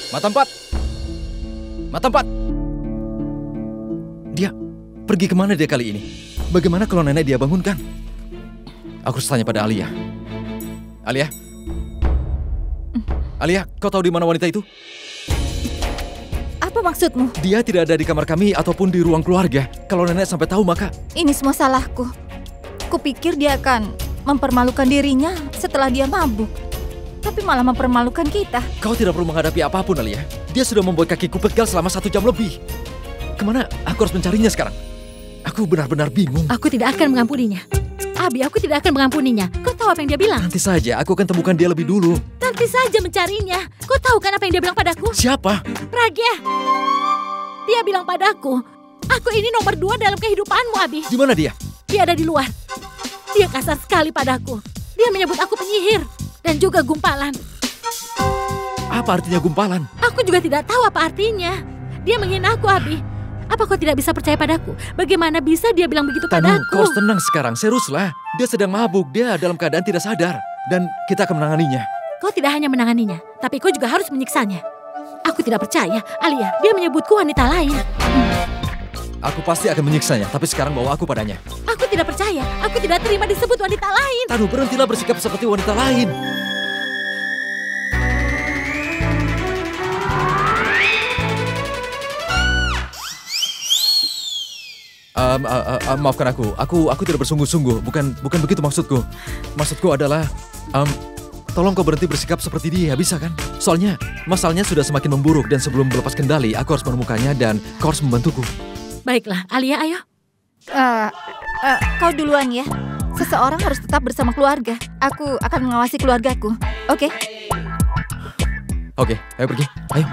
Mata empat. Mata empat. Dia pergi kemana dia kali ini? Bagaimana kalau nenek dia bangunkan? Aku harus tanya pada Alia. Alia? Alia, kau tahu di mana wanita itu? Apa maksudmu? Dia tidak ada di kamar kami ataupun di ruang keluarga. Kalau nenek sampai tahu maka... Ini semua salahku. Kupikir dia akan mempermalukan dirinya setelah dia mabuk. Tapi malah mempermalukan kita. Kau tidak perlu menghadapi apapun, Alia. Dia sudah membuat kakiku pegal selama 1 jam lebih. Kemana aku harus mencarinya sekarang? Aku benar-benar bingung. Aku tidak akan mengampuninya. Abi, aku tidak akan mengampuninya. Kau tahu apa yang dia bilang? Nanti saja, aku akan temukan dia lebih dulu. Nanti saja mencarinya. Kau tahu kan apa yang dia bilang padaku? Siapa? Pragya. Dia bilang padaku, aku ini nomor 2 dalam kehidupanmu, Abi. Di mana dia? Dia ada di luar. Dia kasar sekali padaku. Dia menyebut aku penyihir dan juga gumpalan. Apa artinya gumpalan? Aku juga tidak tahu apa artinya. Dia menghina aku, Abi. Apa kau tidak bisa percaya padaku? Bagaimana bisa dia bilang begitu Tanu, padaku? kau harus tenang sekarang, seriuslah. Dia sedang mabuk, dia dalam keadaan tidak sadar. Dan kita akan menanganinya. Kau tidak hanya menanganinya, tapi kau juga harus menyiksanya. Aku tidak percaya, Alia, dia menyebutku wanita lain. Aku pasti akan menyiksanya, tapi sekarang bawa aku padanya. Aku tidak percaya, aku tidak terima disebut wanita lain. Tanu, berhentilah bersikap seperti wanita lain. Maafkan aku tidak bersungguh-sungguh, bukan begitu maksudku. Maksudku adalah, tolong kau berhenti bersikap seperti dia, bisa kan? Soalnya, masalahnya sudah semakin memburuk dan sebelum melepas kendali, aku harus menemukannya dan kau harus membantuku. Baiklah, Alia, ayo. Kau duluan ya. Seseorang harus tetap bersama keluarga. Aku akan mengawasi keluargaku. Oke? Oke, ayo pergi, ayo.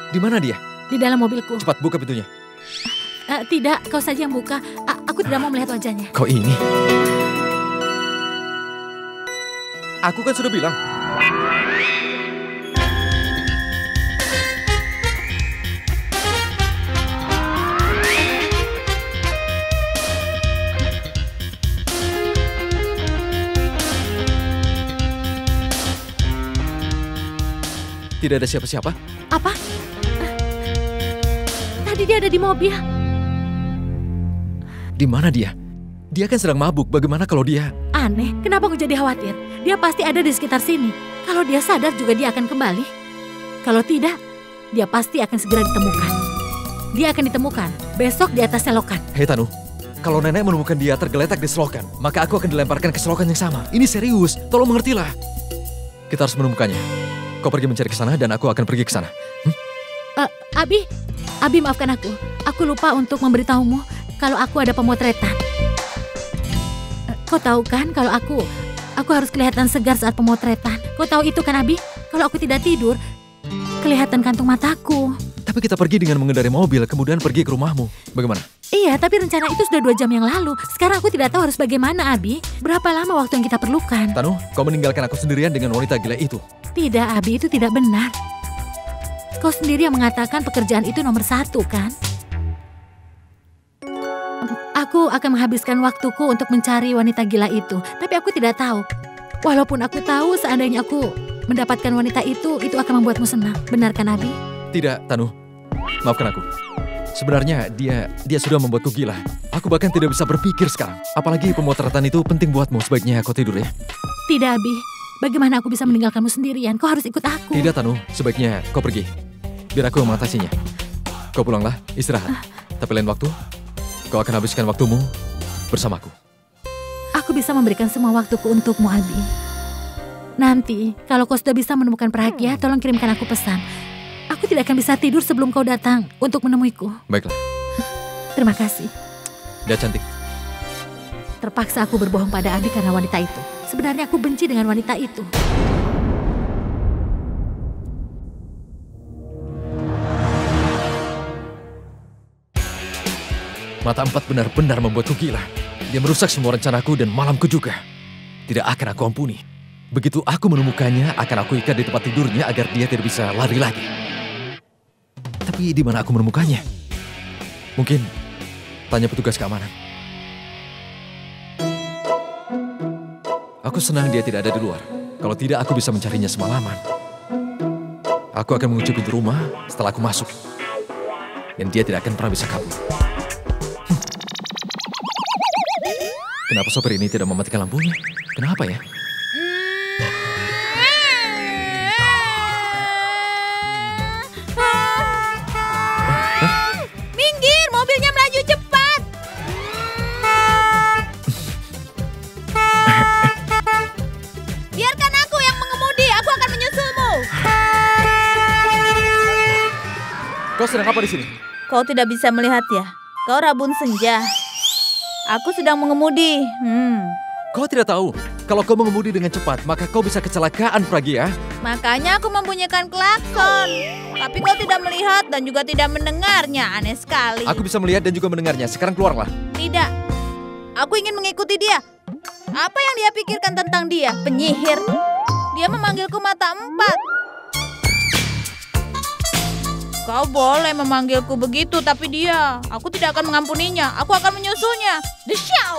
Di mana dia? Di dalam mobilku. Cepat buka pintunya. Tidak, kau saja yang buka. Aku tidak mau melihat wajahnya. Kau ini. Aku kan sudah bilang. Tidak ada siapa-siapa. Apa? Tadi dia ada di mobil. Di mana dia? Dia kan sedang mabuk. Bagaimana kalau dia? Aneh, kenapa aku jadi khawatir? Dia pasti ada di sekitar sini. Kalau dia sadar juga dia akan kembali. Kalau tidak, dia pasti akan segera ditemukan. Dia akan ditemukan besok di atas selokan. Hei Tanu, kalau nenek menemukan dia tergeletak di selokan, maka aku akan dilemparkan ke selokan yang sama. Ini serius, tolong mengertilah. Kita harus menemukannya. Kau pergi mencari ke sana dan aku akan pergi ke sana. Abi maafkan aku. Aku lupa untuk memberitahumu kalau aku ada pemotretan. Kau tahu kan kalau aku harus kelihatan segar saat pemotretan. Kau tahu itu kan, Abi? Kalau aku tidak tidur, kelihatan kantung mataku. Tapi kita pergi dengan mengendarai mobil, kemudian pergi ke rumahmu. Bagaimana? Iya, tapi rencana itu sudah 2 jam yang lalu. Sekarang aku tidak tahu harus bagaimana, Abi. Berapa lama waktu yang kita perlukan? Tanu, kau meninggalkan aku sendirian dengan wanita gila itu. Tidak, Abi, itu tidak benar. Kau sendiri yang mengatakan pekerjaan itu nomor 1, kan? Aku akan menghabiskan waktuku untuk mencari wanita gila itu. Tapi aku tidak tahu. Walaupun aku tahu seandainya aku mendapatkan wanita itu akan membuatmu senang. Benar kan, Abi? Tidak, Tanu. Maafkan aku. Sebenarnya dia sudah membuatku gila. Aku bahkan tidak bisa berpikir sekarang. Apalagi pemotretan itu penting buatmu. Sebaiknya kau tidur ya. Tidak, Abi. Bagaimana aku bisa meninggalkanmu sendirian? Kau harus ikut aku. Tidak, Tanu. Sebaiknya kau pergi. Biar aku yang mengatasinya. Kau pulanglah, istirahat. Tapi lain waktu, kau akan habiskan waktumu bersamaku. Aku bisa memberikan semua waktuku untukmu, Abi. Nanti, kalau kau sudah bisa menemukan Pragya, tolong kirimkan aku pesan. Aku tidak akan bisa tidur sebelum kau datang untuk menemuiku. Baiklah. Terima kasih. Dia cantik. Terpaksa aku berbohong pada Abi karena wanita itu. Sebenarnya aku benci dengan wanita itu. Mata empat benar-benar membuatku gila. Dia merusak semua rencanaku dan malamku juga. Tidak akan aku ampuni. Begitu aku menemukannya, akan aku ikat di tempat tidurnya agar dia tidak bisa lari lagi. Tapi di mana aku menemukannya? Mungkin Tanya petugas keamanan. Aku senang dia tidak ada di luar. Kalau tidak, aku bisa mencarinya semalaman. Aku akan mengunci pintu rumah setelah aku masuk. Dan dia tidak akan pernah bisa kabur. Kenapa sopir ini tidak mematikan lampunya? Kenapa ya? Minggir, mobilnya melaju cepat. Biarkan aku yang mengemudi, aku akan menyusulmu. Kau sedang apa di sini? Kau tidak bisa melihat ya? Kau Rabun Senja. Aku sedang mengemudi. Kau tidak tahu, kalau kau mengemudi dengan cepat, maka kau bisa kecelakaan, Pragya. Makanya aku membunyikan klakson. Tapi kau tidak melihat dan juga tidak mendengarnya. Aneh sekali. Aku bisa melihat dan juga mendengarnya. Sekarang keluarlah. Tidak. Aku ingin mengikuti dia. Apa yang dia pikirkan tentang dia? Penyihir. Dia memanggilku mata empat. Kau boleh memanggilku begitu, tapi aku tidak akan mengampuninya. Aku akan menyusulnya. Desyaw!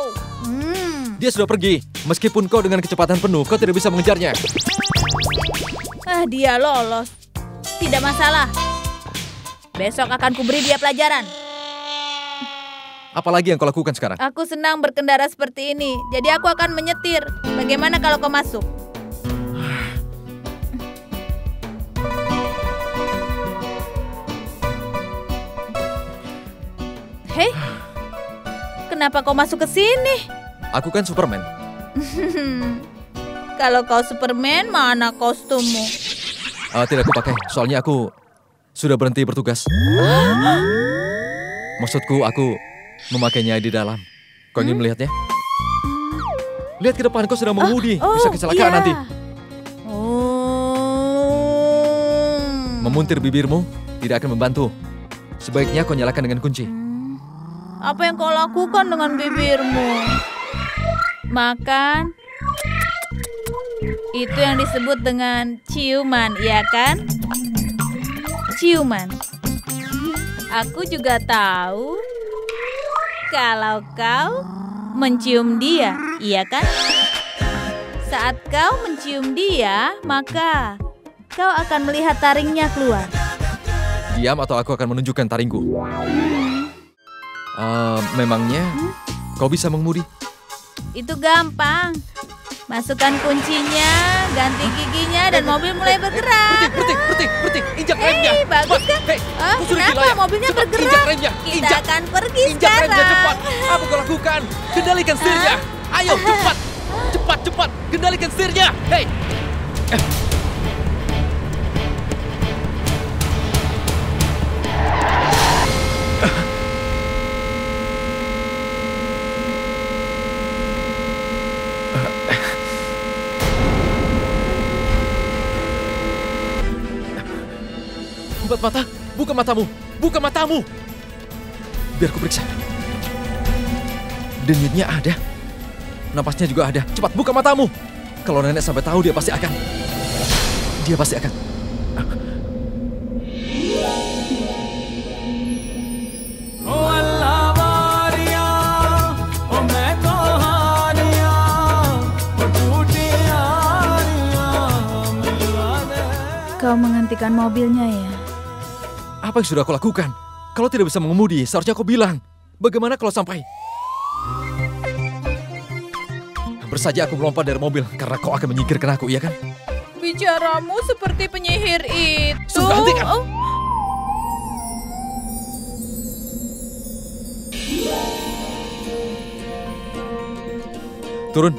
Dia sudah pergi. Meskipun kau dengan kecepatan penuh, kau tidak bisa mengejarnya. Dia lolos. Tidak masalah. Besok akan kuberi dia pelajaran. Apalagi yang kau lakukan sekarang? Aku senang berkendara seperti ini. Jadi aku akan menyetir. Bagaimana kalau kau masuk? Hei, kenapa kau masuk ke sini? Aku kan Superman. Kalau kau Superman, mana kostummu? Tidak aku pakai, soalnya aku sudah berhenti bertugas. Maksudku, aku memakainya di dalam. Kau ingin melihatnya? Lihat ke depan, kau sedang mengemudi. Bisa kecelakaan nanti. Memuntir bibirmu tidak akan membantu. Sebaiknya kau nyalakan dengan kunci. Apa yang kau lakukan dengan bibirmu? Makan. Itu yang disebut dengan ciuman, iya kan? Ciuman. Aku juga tahu kalau kau mencium dia, iya kan? Saat kau mencium dia, maka kau akan melihat taringnya keluar. Diam atau aku akan menunjukkan taringku. Memangnya kau bisa mengemudi? Itu gampang. Masukkan kuncinya, ganti giginya, dan mobil mulai bergerak. Berhenti, injak remnya. Bagus kan? Kenapa mobilnya cepat, bergerak? Injak remnya, Kita akan pergi injak sekarang. remnya cepat. Apa kau lakukan? Kendalikan setirnya. Ayo, cepat, kendalikan setirnya. Hei. Buka mata, buka matamu. Biar ku periksa. Denyutnya ada. Napasnya juga ada. Cepat buka matamu. Kalau nenek sampai tahu dia pasti akan. Kau menghentikan mobilnya ya? Apa yang sudah aku lakukan? Kalau tidak bisa mengemudi, seharusnya aku bilang. Bagaimana kalau sampai? Hampir saja aku melompat dari mobil karena kau akan menyingkirkan aku, iya kan? Bicaramu seperti penyihir itu. Sudah hentikan. Turun.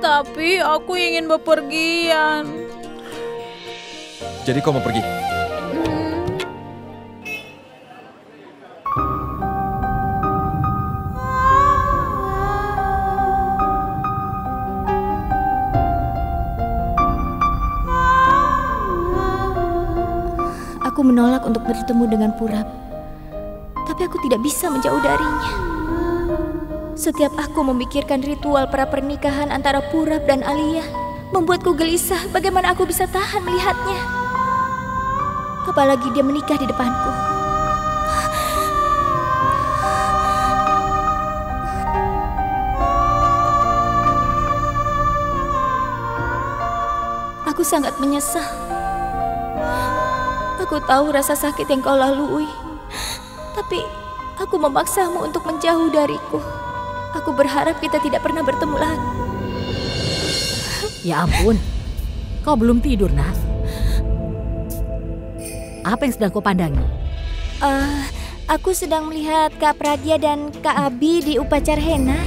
Tapi aku ingin bepergian. Jadi kau mau pergi? Aku menolak untuk bertemu dengan Purap. Tapi aku tidak bisa menjauh darinya. Setiap aku memikirkan ritual pra pernikahan antara Purap dan Alia, membuatku gelisah bagaimana aku bisa tahan melihatnya. Apalagi dia menikah di depanku. sangat menyesal. Aku tahu rasa sakit yang kau lalui. Tapi aku memaksamu untuk menjauh dariku. Aku berharap kita tidak pernah bertemu lagi. Ya ampun, kau belum tidur, Nak. Apa yang sedang kau pandangi? Aku sedang melihat Kak Pradya dan Kak Abi di upacara henna.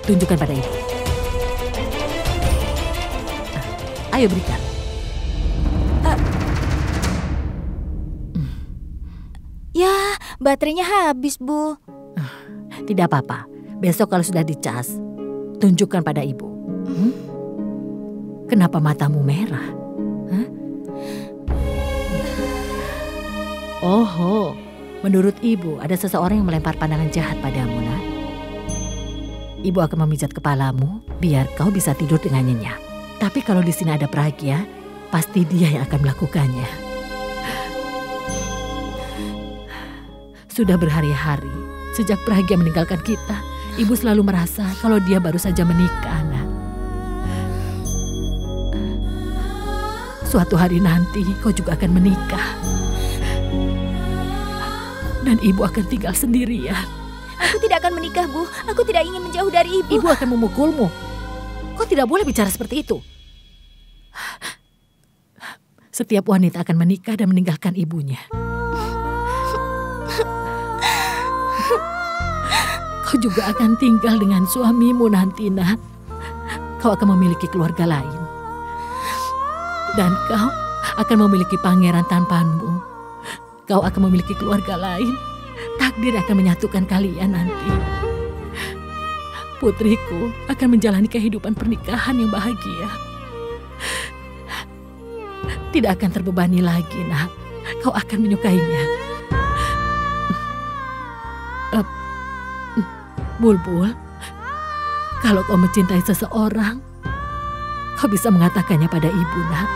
Tunjukkan pada ibu. Ayo berikan. Ya, baterainya habis, Bu. Tidak apa-apa. Besok kalau sudah dicas, tunjukkan pada ibu. Kenapa matamu merah? Hah? Oh, menurut ibu ada seseorang yang melempar pandangan jahat padamu, Nak. Ibu akan memijat kepalamu biar kau bisa tidur dengan nyenyak. Tapi kalau di sini ada Pragya, pasti dia yang akan melakukannya. Sudah berhari-hari sejak Pragya meninggalkan kita, ibu selalu merasa kalau dia baru saja menikah, Nak. Suatu hari nanti kau juga akan menikah. Dan ibu akan tinggal sendirian. Aku tidak akan menikah, Bu. Aku tidak ingin menjauh dari ibu. Ibu akan memukulmu. Kau tidak boleh bicara seperti itu. Setiap wanita akan menikah dan meninggalkan ibunya. Kau juga akan tinggal dengan suamimu nanti, Nak. Kau akan memiliki keluarga lain. Dan kau akan memiliki pangeran tanpamu. Kau akan memiliki keluarga lain. Takdir akan menyatukan kalian nanti. Putriku akan menjalani kehidupan pernikahan yang bahagia. Tidak akan terbebani lagi, Nak. Kau akan menyukainya. Bulbul, kalau kau mencintai seseorang, kau bisa mengatakannya pada ibu, Nak.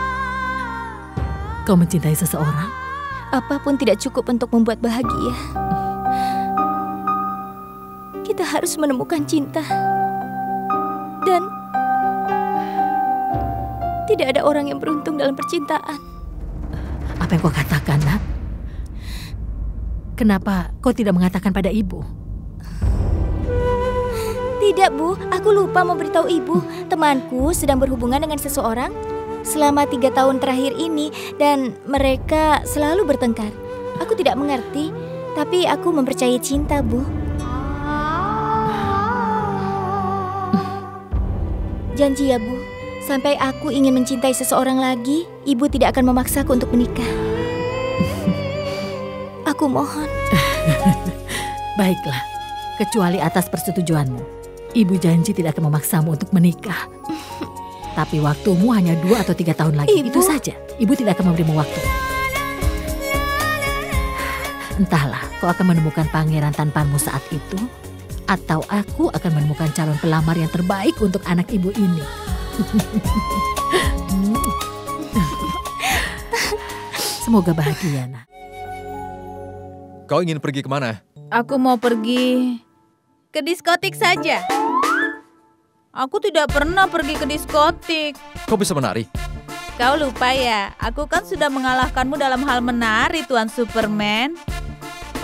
Kau mencintai seseorang? Apapun tidak cukup untuk membuat bahagia. Kita harus menemukan cinta. Dan tidak ada orang yang beruntung dalam percintaan. Apa yang kau katakan, Nak? Kenapa kau tidak mengatakan pada ibu? Tidak, Bu. Aku lupa memberitahu ibu. Temanku sedang berhubungan dengan seseorang selama 3 tahun terakhir ini. Dan mereka selalu bertengkar. Aku tidak mengerti. Tapi aku mempercayai cinta, Bu. Janji ya, Bu. Sampai aku ingin mencintai seseorang lagi, ibu tidak akan memaksaku untuk menikah. Aku mohon. Baiklah, kecuali atas persetujuanmu. Ibu janji tidak akan memaksamu untuk menikah. Tapi waktumu hanya 2 atau 3 tahun lagi. Ibu. Itu saja. Ibu tidak akan memberimu waktu. Entahlah, kau akan menemukan pangeran tanpamu saat itu, atau aku akan menemukan calon pelamar yang terbaik untuk anak ibu ini. Semoga bahagia, Nak. Kau ingin pergi kemana? Aku mau pergi ke diskotik saja. Aku tidak pernah pergi ke diskotik. Kau bisa menari? Kau lupa ya, aku kan sudah mengalahkanmu dalam hal menari, Tuan Superman.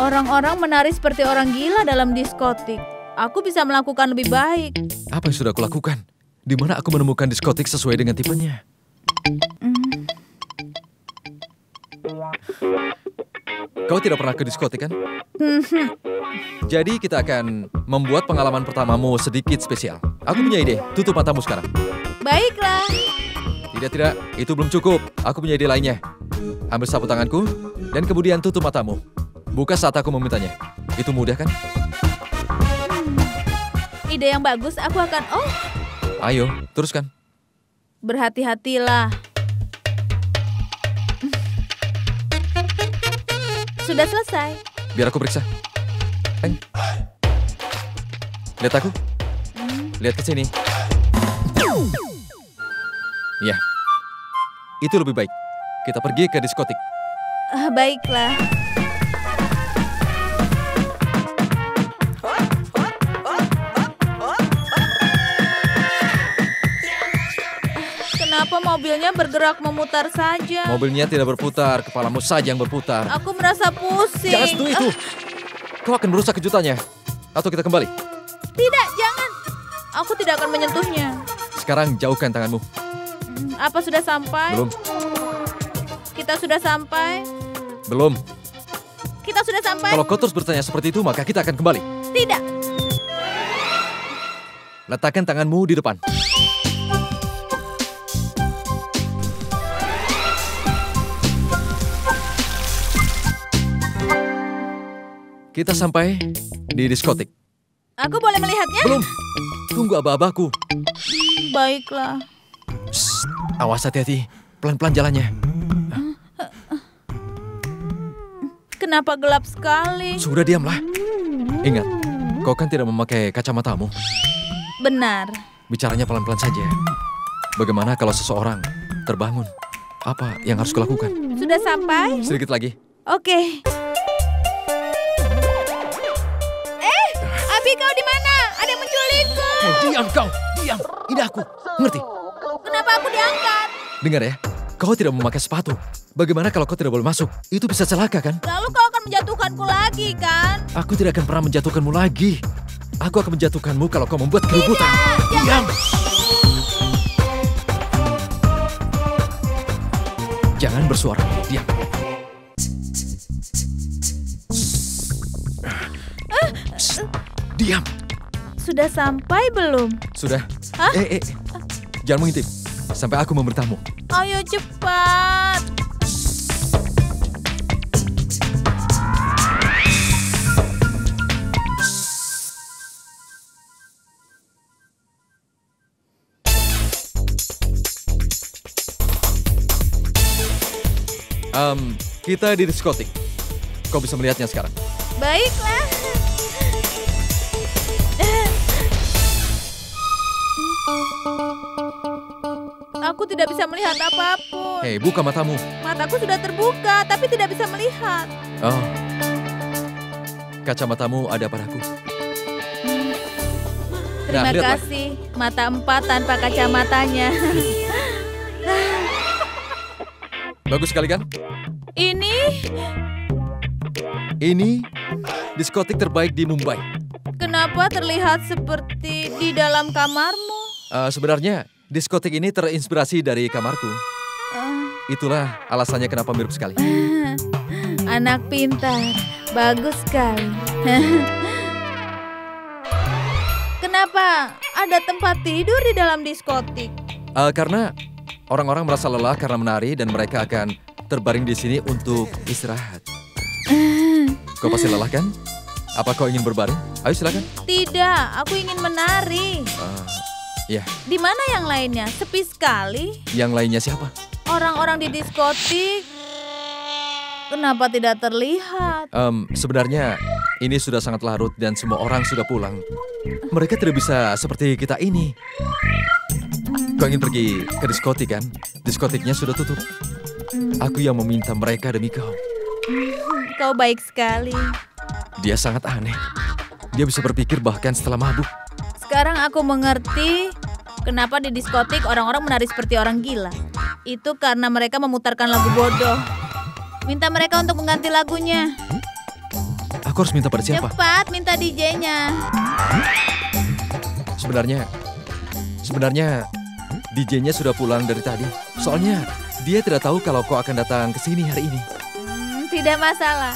Orang-orang menari seperti orang gila dalam diskotik. Aku bisa melakukan lebih baik. Apa yang sudah aku lakukan? Di mana aku menemukan diskotik sesuai dengan tipenya? Kau tidak pernah ke diskotik kan? Jadi kita akan membuat pengalaman pertamamu sedikit spesial. Aku punya ide, tutup matamu sekarang. Baiklah. Tidak, itu belum cukup. Aku punya ide lainnya. Ambil sapu tanganku, dan kemudian tutup matamu. Buka saat aku memintanya. Itu mudah kan? Ide yang bagus, aku akan... Oh, Ayo, teruskan. berhati-hatilah. Sudah selesai. Biar aku periksa. Lihat aku. Lihat ke sini. Ya, itu lebih baik. Kita pergi ke diskotik. Baiklah. Kenapa mobilnya bergerak memutar saja? Mobilnya tidak berputar, kepalamu saja yang berputar. Aku merasa pusing. Jangan sentuh itu. Kau akan merusak kejutannya. Atau kita kembali. Tidak, jangan. Aku tidak akan menyentuhnya. Sekarang jauhkan tanganmu. Apa sudah sampai? Belum. Kita sudah sampai? Belum. Kita sudah sampai? Kalau kau terus bertanya seperti itu, maka kita akan kembali. Tidak. Letakkan tanganmu di depan. Kita sampai di diskotik. Aku boleh melihatnya? Belum. Tunggu aba-abaku. Baiklah. Shh, awas hati-hati. Pelan-pelan jalannya. Kenapa gelap sekali? Sudah diamlah. Ingat, kau kan tidak memakai kacamatamu. Benar. Bicaranya pelan-pelan saja. Bagaimana kalau seseorang terbangun? Apa yang harus kulakukan? Sudah sampai? Sedikit lagi. Oke. Abi, kau di mana? Ada yang menculikku. Diam kau, diam. Ini aku, ngerti? Kenapa aku diangkat? Dengar ya, kau tidak memakai sepatu. Bagaimana kalau kau tidak boleh masuk? Itu bisa celaka kan? Lalu kau akan menjatuhkanku lagi, kan? Aku tidak akan pernah menjatuhkanmu lagi. Aku akan menjatuhkanmu kalau kau membuat keributan. Diam! Jangan bersuara, diam. Diam. Sudah sampai belum? Sudah. Hah? Jangan mengintip. Sampai aku memberitamu. Ayo cepat. Kita di diskotik. Kau bisa melihatnya sekarang. Baiklah. Aku tidak bisa melihat apapun. Hei, buka matamu. Mataku sudah terbuka, tapi tidak bisa melihat. Oh. Kacamatamu ada padaku. Terima lihatlah. kasih. Mata 4 tanpa kacamatanya. Bagus sekali kan? Ini diskotik terbaik di Mumbai. Kenapa terlihat seperti di dalam kamarmu? Sebenarnya diskotik ini terinspirasi dari kamarku. Itulah alasannya kenapa mirip sekali. Anak pintar, bagus sekali. Kenapa ada tempat tidur di dalam diskotik? Karena orang-orang merasa lelah karena menari dan mereka akan terbaring di sini untuk istirahat. Kau pasti lelah kan? Apa kau ingin berbaring? Ayo silakan. Tidak, aku ingin menari. Ya. Di mana yang lainnya? Sepi sekali. Yang lainnya siapa? Orang-orang di diskotik. Kenapa tidak terlihat? Sebenarnya ini sudah sangat larut dan semua orang sudah pulang. Mereka tidak bisa seperti kita ini. Kau ingin pergi ke diskotik kan? Diskotiknya sudah tutup. Aku yang meminta mereka demi kau. Kau baik sekali. Dia sangat aneh. Dia bisa berpikir bahkan setelah mabuk. Sekarang aku mengerti kenapa di diskotik orang-orang menari seperti orang gila. Itu karena mereka memutarkan lagu bodoh. Minta mereka untuk mengganti lagunya. Aku harus minta pada siapa? Cepat, minta DJ-nya. Sebenarnya DJ-nya sudah pulang dari tadi. Soalnya dia tidak tahu kalau kau akan datang ke sini hari ini. Tidak masalah.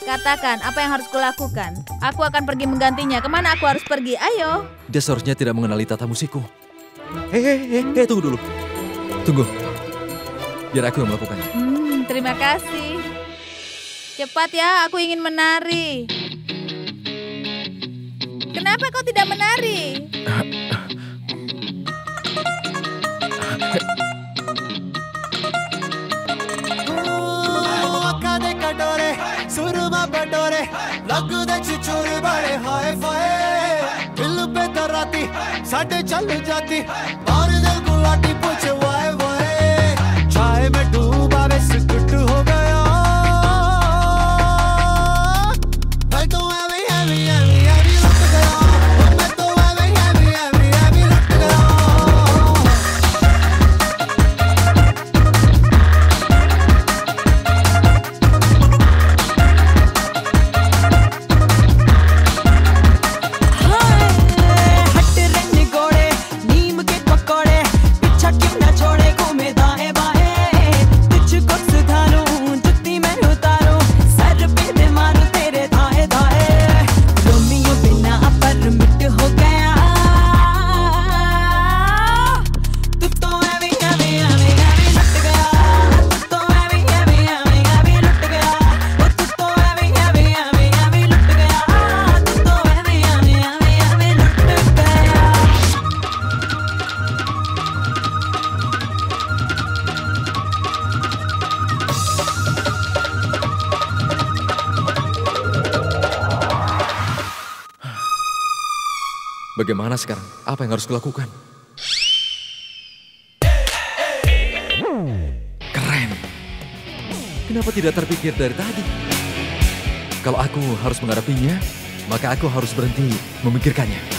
Katakan apa yang harus kulakukan. Aku akan pergi menggantinya. Kemana aku harus pergi? Ayo. Dia seharusnya tidak mengenali tata musikku. Hei, tunggu dulu. Tunggu. Biar aku yang melakukannya. Terima kasih. Cepat ya, aku ingin menari. Kenapa kau tidak menari? सुरमा बटोरे लगदे चुचुर बड़े हाय फाय दिल पे तराती साडे चल जाती मार दिल गुलाटी पूछे वाय वाय चाय में डूबा वे सिकुट हो गया मैं तो एवी एवी एवी एवी लुट गया मैं तो एवी एवी एवी एवी लुट गया Bagaimana sekarang? Apa yang harus kulakukan? Keren. Kenapa tidak terpikir dari tadi? Kalau aku harus menghadapinya, maka aku harus berhenti memikirkannya.